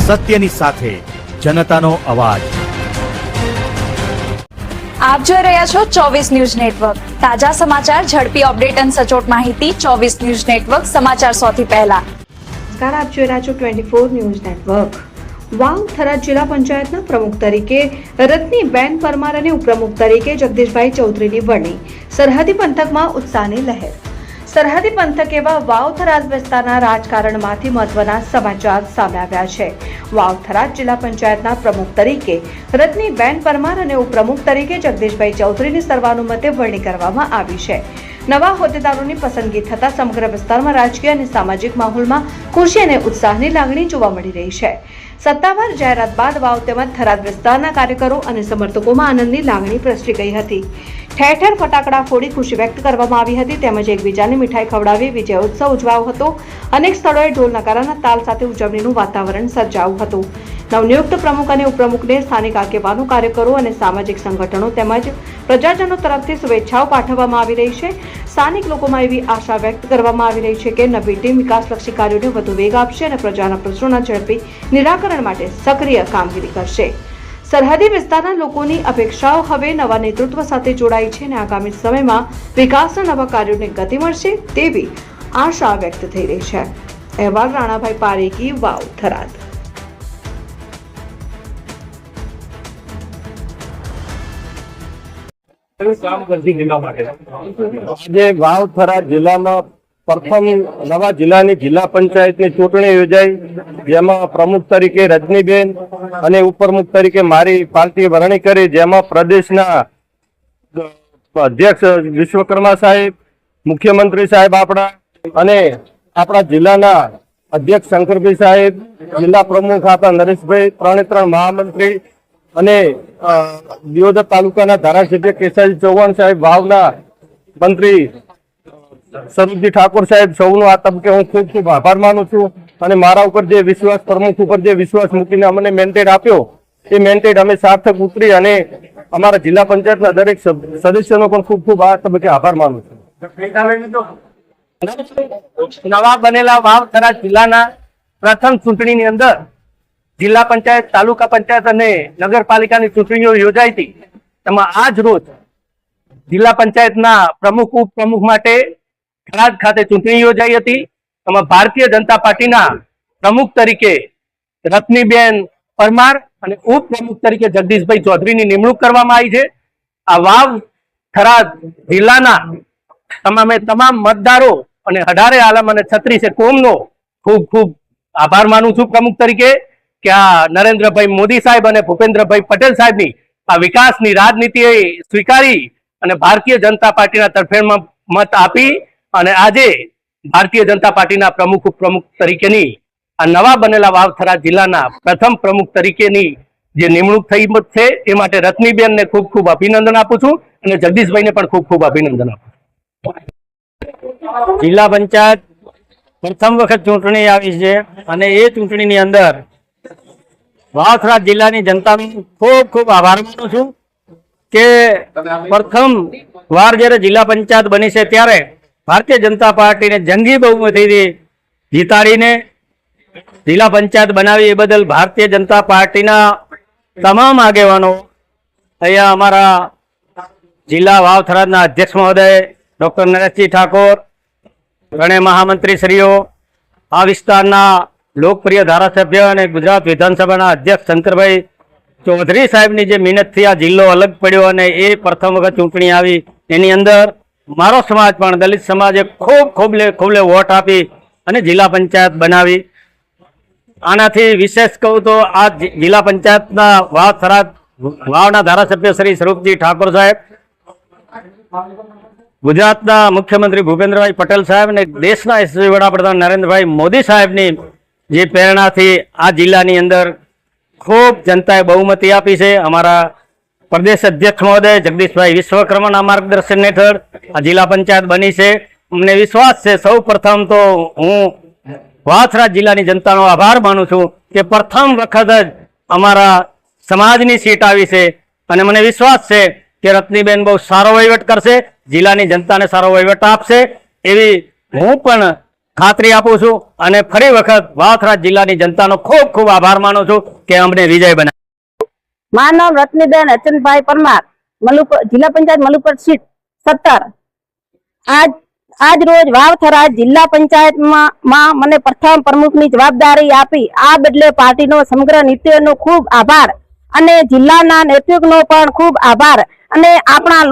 સત્યની સાથે જનતાનો અવાજ। આપ જોઈ રહ્યા છો 24 ન્યૂઝ નેટવર્ક। તાજા સમાચાર, ઝડપી અપડેટ અને સચોટ માહિતી 24 ન્યૂઝ નેટવર્ક સમાચાર સૌથી પહેલા। નમસ્કાર, આપ જોઈ રહ્યા છો 24 ન્યૂઝ નેટવર્ક। વાવ થરાદ જિલ્લા પંચાયતના પ્રમુખ તરીકે રત્નીબેન પરમાર અને ઉપપ્રમુખ તરીકે જગદીશભાઈ ચૌધરીની વરણી। સરહદી પંથકમાં ઉત્સાહની લહેર। સરહદી પંથક એવા વાવ થરાદ વિસ્તારના રાજકારણમાંથી મહત્વના સમાચાર સામે આવ્યા છે। વાવ થરાદ જિલ્લા પંચાયતના પ્રમુખ તરીકે રત્નીબેન પરમાર અને ઉપપ્રમુખ તરીકે જગદીશભાઈ ચૌધરીની સર્વાનુમતે વરણી કરવામાં આવી છે। નવા હોદ્દેદારોની પસંદગી થતા સમગ્ર વિસ્તારમાં રાજકીય અને સામાજિક માહોલમાં ખુશી અને ઉત્સાહની લાગણી જોવા મળી રહી છે। સત્તાવાર જાહેરાત બાદ વાવ તેમજ થરાદ વિસ્તારના કાર્યકરો અને સમર્થકોમાં આનંદની લાગણી પ્રસરી ગઈ હતી। ઠેર ઠેર ફટાકડા ફોડી ખુશી વ્યક્ત કરવામાં આવી હતી તેમજ એકબીજાને મીઠાઈ ખવડાવી વિજય ઉત્સવ ઉજવાયો હતો। અનેક સ્થળોએ ઢોલ નગારાના તાલ સાથે ઉજવણીનું વાતાવરણ સર્જાયું હતું। નવનિયુક્ત પ્રમુખ અને ઉપપ્રમુખને સ્થાનિક આગેવાનો, કાર્યકરો અને સામાજિક સંગઠનો તેમજ પ્રજાજનો તરફથી શુભેચ્છાઓ પાઠવવામાં આવી રહી છે। સ્થાનિક લોકોમાં એવી આશા વ્યક્ત કરવામાં આવી રહી છે કે નવી ટીમ વિકાસલક્ષી કાર્યોને વધુ વેગ આપશે અને પ્રજાના પ્રશ્નોના ઝડપી નિરાકરણ માટે સક્રિય કામગીરી કરશે। સરહદી વિસ્તારના લોકોની અપેક્ષાઓ હવે નવા નેતૃત્વ સાથે જોડાઈ છે અને આગામી સમયમાં વિકાસના નવા કાર્યોને ગતિ મળશે તેવી આશા વ્યક્ત થઈ રહી છે। અહેવાલ રાણાભાઈ પારેખી, વાવ થરાદ। આજે વાવ થરાદ જિલ્લામાં પ્રથમ નવા જિલ્લાની જિલ્લા પંચાયતની ચૂંટણી યોજાઈ, જેમાં પ્રમુખ તરીકે રજનીબેન અને ઉપપ્રમુખ તરીકે મારી પાર્ટીએ વરણી કરી, જેમાં પ્રદેશના અધ્યક્ષ વિશ્વકર્મા સાહેબ, મુખ્યમંત્રી સાહેબ આપણા અને આપણા જિલ્લાના અધ્યક્ષ શંકરભાઈ સાહેબ, જિલ્લા પ્રમુખ આપણા નરેશભાઈ, 3 મહામંત્રી અને દિયોદર તાલુકાના ધારાસભ્ય કેસાજી ચૌહાણ સાહેબ, વાવના મંત્રી સ્વરૂપજી ઠાકોર સાહેબ, સૌનો આ તબકે હું ખૂબ ખૂબ આભાર માનું છું। અને મારા ઉપર જે વિશ્વાસ, પ્રમુખ ઉપર જે વિશ્વાસ મૂકીને અમને મેન્ડેટ આપ્યો, એ મેન્ડેટ અમે સાર્થક ઉતરી અને અમારા જિલ્લા પંચાયતના દરેક સદસ્યોનો પણ ખૂબ ખૂબ આ તબકે આભાર માનું છું। નવા બનેલા વાવ થરાદ જિલ્લાના પ્રથમ ચૂંટણીની અંદર જિલ્લા પંચાયત, તાલુકા પંચાયત અને નગરપાલિકાની ચૂંટણીઓ યોજાઈ હતી। તેમાં આજ રોજ જિલ્લા પંચાયતના પ્રમુખ, ઉપપ્રમુખ માટે થરાદ ખાતે ચૂંટણી યોજાઈ હતી। એમાં ભારતીય જનતા પાર્ટીના પ્રમુખ તરીકે રત્નીબેન પરમાર અને ઉપપ્રમુખ તરીકે જગદીશભાઈ ચૌધરીની નિમણૂક કરવામાં આવી છે। આ વાવ થરાદ જિલ્લાના તમામ મતદારો અને 18 આલમ અને 36 કોમનો ખૂબ ખૂબ આભાર માનું છું પ્રમુખ તરીકે કે આ નરેન્દ્રભાઈ મોદી સાહેબ અને ભૂપેન્દ્રભાઈ પટેલ સાહેબની આ વિકાસની રાજનીતિએ સ્વીકારી અને ભારતીય જનતા પાર્ટીના તરફેણમાં મત આપી અને આજે ભારતીય જનતા પાર્ટીના પ્રમુખ, ઉપપ્રમુખ તરીકેની આ નવા બનેલા વાવ થરાદ જિલ્લાના પ્રથમ પ્રમુખ તરીકેની જે નિમણૂક થઈ છે એ માટે રત્નીબેનને ખૂબ ખૂબ અભિનંદન આપું છું અને જગદીશભાઈને પણ ખૂબ ખૂબ અભિનંદન આપું છું। જિલ્લા પંચાયત પ્રથમ વખત ચૂંટણી આવી છે અને એ ચૂંટણીની અંદર વાવ થરાદ જિલ્લાની જનતાનો ખૂબ ખૂબ આભાર માનું છું કે પ્રથમ વાર જ્યારે જિલ્લા પંચાયત બની છે ત્યારે ભારતીય જનતા પાર્ટીને જંગી બહુમતીથી જીતાડીને જિલ્લા પંચાયત બનાવી, એ બદલ ભારતીય જનતા પાર્ટીના તમામ આગેવાનો, અહીંયા અમારા જિલ્લા વાવ થરાદના અધ્યક્ષ મહોદય ડૉક્ટર નરેશજી ઠાકોર, 3 મહામંત્રીશ્રીઓ, આ વિસ્તારના લોકપ્રિય ધારાસભ્ય અને ગુજરાત વિધાનસભાના અધ્યક્ષ શંકરભાઈ ચૌધરી સાહેબની જે મહેનતથી આ જિલ્લો અલગ પડ્યો અને એ પ્રથમ વખત ચૂંટણી આવી, એની અંદર મારો સમાજ પણ, દલિત સમાજે ખૂબ ખોબલે વોટ આપી અને જિલ્લા પંચાયત બનાવી। આનાથી વિશેષ કહું તો આ જિલ્લા પંચાયતના વાવ થરાદ વાવના ધારાસભ્ય શ્રી સ્વરૂપજી ઠાકોર સાહેબ, ગુજરાતના મુખ્યમંત્રી ભૂપેન્દ્રભાઈ પટેલ સાહેબ અને દેશના યશસ્વી વડાપ્રધાન નરેન્દ્રભાઈ મોદી સાહેબની જે પ્રેરણાથી આ જિલ્લાની અંદર ખૂબ જનતાએ બહુમતી આપી છે। અમારા પ્રદેશ અધ્યક્ષ મહોદય જગદીશભાઈ વિશ્વકર્માના માર્ગદર્શન હેઠળ આ જિલ્લા પંચાયત બની છે। અમને વિશ્વાસ છે, સૌ પ્રથમ તો હું વાવ થરાદ જિલ્લાની જનતાનો આભાર માનું છું કે પ્રથમ વખત જ અમારા સમાજની સીટ આવી છે અને મને વિશ્વાસ છે કે રત્નીબેન બહુ સારો વહીવટ કરશે, જિલ્લાની જનતાને સારો વહીવટ આપશે એવી હું પણ ખાતરી આપું છું અને ફરી વખત વાવથરા જિલ્લાની જનતાનો ખૂબ ખૂબ આભાર માનું છું કે અમને વિજય બનાવ્યા. મારું નામ રત્નીબેન અચનભાઈ પરમાર, જિલ્લા પંચાયત મલુપર સીટ 17. આજ રોજ વાવથરા જિલ્લા પંચાયતમાં મને પ્રથમ પ્રમુખની જવાબદારી આપી. આ બદલે પાર્ટીનો સમગ્ર નેતૃત્વનો ખૂબ આભાર અને જિલ્લાના નેતૃત્વનો પણ ખૂબ આભાર અને આપણા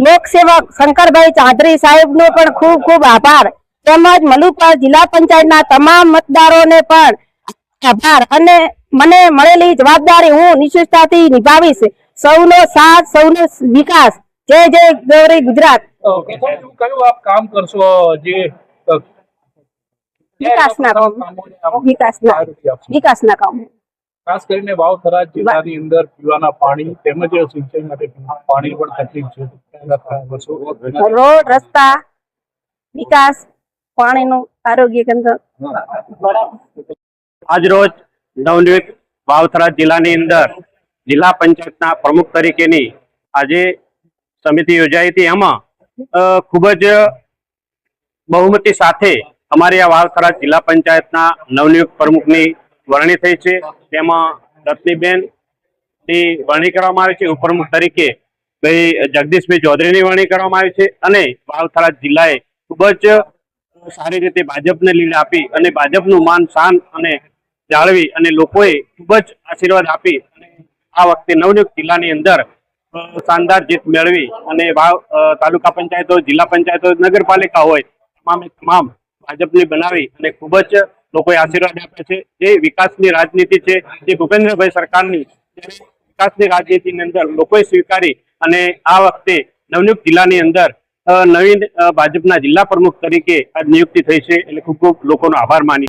લોકસેવક શંકરભાઈ ચૌધરી સાહેબનો પણ ખૂબ ખૂબ આભાર તેમજ મલુપર જિલ્લા પંચાયતના તમામ મતદારોને પણ આભાર અને મને મળેલી જવાબદારી હું નિષ્ઠાથી નિભાવીશ. સૌનો સાથ, સૌનો વિકાસ. જય જય ગૌરી ગુજરાત. કયું આપ કામ કરશો જે વિકાસના કામ ખાસ કરીને વાવથરા જિલ્લાની અંદર પીવાના પાણી તેમજ સિંચાઈ માટે પાણી પણ તકલીફ છે, રોડ, રસ્તા, વિકાસ, પાણીનું આરોગ્ય કેન્દ્ર. આજ રોજ નવનિયુક્ત વાવથરા જિલ્લાની અંદર જિલ્લા પંચાયતના પ્રમુખ તરીકેની આજે સમિતિ યોજાઈ હતી. એમાં ખૂબ જ બહુમતી સાથે અમારી આ વાવથરા જિલ્લા પંચાયતના નવનિયુક્ત પ્રમુખની વરણી થઈ છે. તેમાં રત્નીબેન ની વરણી કરવામાં આવી છે. ઉપપ્રમુખ તરીકે ભાઈ જગદીશભાઈ ચૌધરીની વરણી કરવામાં આવી છે અને વાવથરા જિલ્લાએ ખૂબ જ સારી રીતે ભાજપને લીડ આપી અને ભાજપનું માન શાન અને જાળવી અને લોકોએ ખૂબ જ આશીર્વાદ આપી અને આ વખતે નવનિયુક્ત જિલ્લાની અંદર શાનદાર જીત મેળવી અને તાલુકા પંચાયતો, જિલ્લા પંચાયતો, નગરપાલિકા હોય તમામ ભાજપની બનાવી અને ખૂબ જ લોકોએ આશીર્વાદ આપ્યા છે. જે વિકાસની રાજનીતિ છે જે ભૂપેન્દ્રભાઈ સરકારની વિકાસની રાજનીતિની અંદર લોકોએ સ્વીકારી અને આ વખતે નવનિયુક્ત જિલ્લાની અંદર નવીન ભાજપના જિલ્લા પ્રમુખ તરીકે આ નિયુક્તિ થઈ છે. એટલે ખૂબ ખૂબ લોકોનો આભાર માની.